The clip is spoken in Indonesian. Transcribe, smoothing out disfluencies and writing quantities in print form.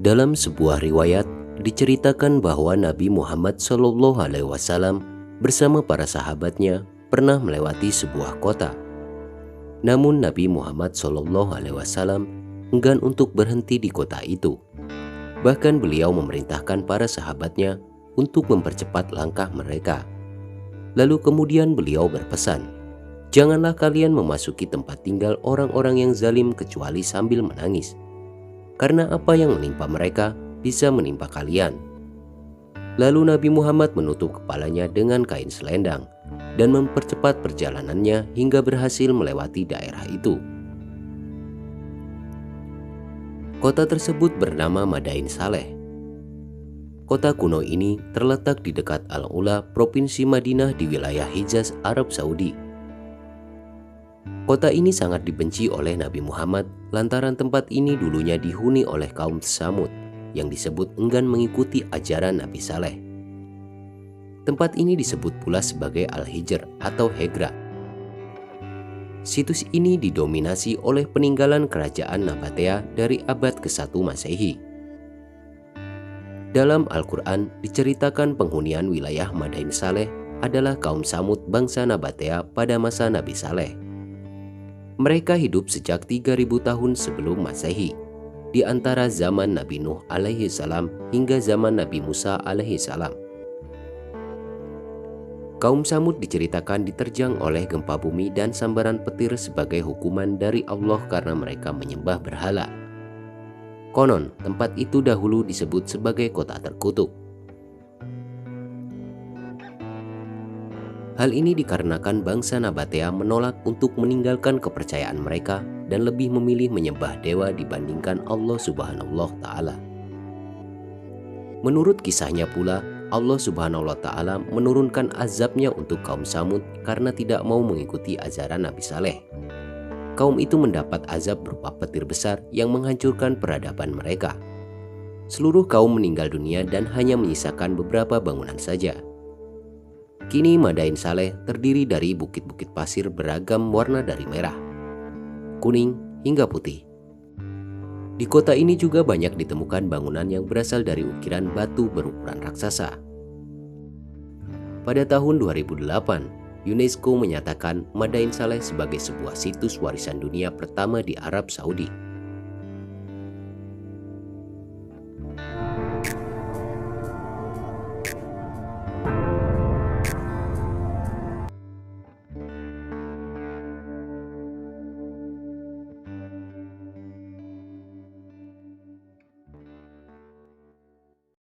Dalam sebuah riwayat diceritakan bahwa Nabi Muhammad SAW bersama para sahabatnya pernah melewati sebuah kota. Namun Nabi Muhammad SAW enggan untuk berhenti di kota itu. Bahkan beliau memerintahkan para sahabatnya untuk mempercepat langkah mereka. Lalu kemudian beliau berpesan, "Janganlah kalian memasuki tempat tinggal orang-orang yang zalim kecuali sambil menangis. Karena apa yang menimpa mereka bisa menimpa kalian." Lalu Nabi Muhammad menutup kepalanya dengan kain selendang dan mempercepat perjalanannya hingga berhasil melewati daerah itu. Kota tersebut bernama Madain Saleh. Kota kuno ini terletak di dekat Al-Ula, Provinsi Madinah di wilayah Hijaz, Arab Saudi. Kota ini sangat dibenci oleh Nabi Muhammad lantaran tempat ini dulunya dihuni oleh kaum Tsamud yang disebut enggan mengikuti ajaran Nabi Saleh. Tempat ini disebut pula sebagai Al-Hijr atau Hegra. Situs ini didominasi oleh peninggalan kerajaan Nabatea dari abad ke-1 Masehi. Dalam Al-Quran diceritakan penghunian wilayah Madain Saleh adalah kaum Tsamud bangsa Nabatea pada masa Nabi Saleh. Mereka hidup sejak 3000 tahun sebelum Masehi, di antara zaman Nabi Nuh alaihi salam hingga zaman Nabi Musa alaihi salam. Kaum Tsamud diceritakan diterjang oleh gempa bumi dan sambaran petir sebagai hukuman dari Allah karena mereka menyembah berhala. Konon, tempat itu dahulu disebut sebagai kota terkutuk. Hal ini dikarenakan bangsa Nabatea menolak untuk meninggalkan kepercayaan mereka dan lebih memilih menyembah dewa dibandingkan Allah Subhanahu wa Ta'ala. Menurut kisahnya pula, Allah Subhanahu wa Ta'ala menurunkan azabnya untuk kaum Tsamud karena tidak mau mengikuti ajaran Nabi Saleh. Kaum itu mendapat azab berupa petir besar yang menghancurkan peradaban mereka. Seluruh kaum meninggal dunia dan hanya menyisakan beberapa bangunan saja. Kini Madain Saleh terdiri dari bukit-bukit pasir beragam warna dari merah, kuning, hingga putih. Di kota ini juga banyak ditemukan bangunan yang berasal dari ukiran batu berukuran raksasa. Pada tahun 2008, UNESCO menyatakan Madain Saleh sebagai sebuah situs warisan dunia pertama di Arab Saudi.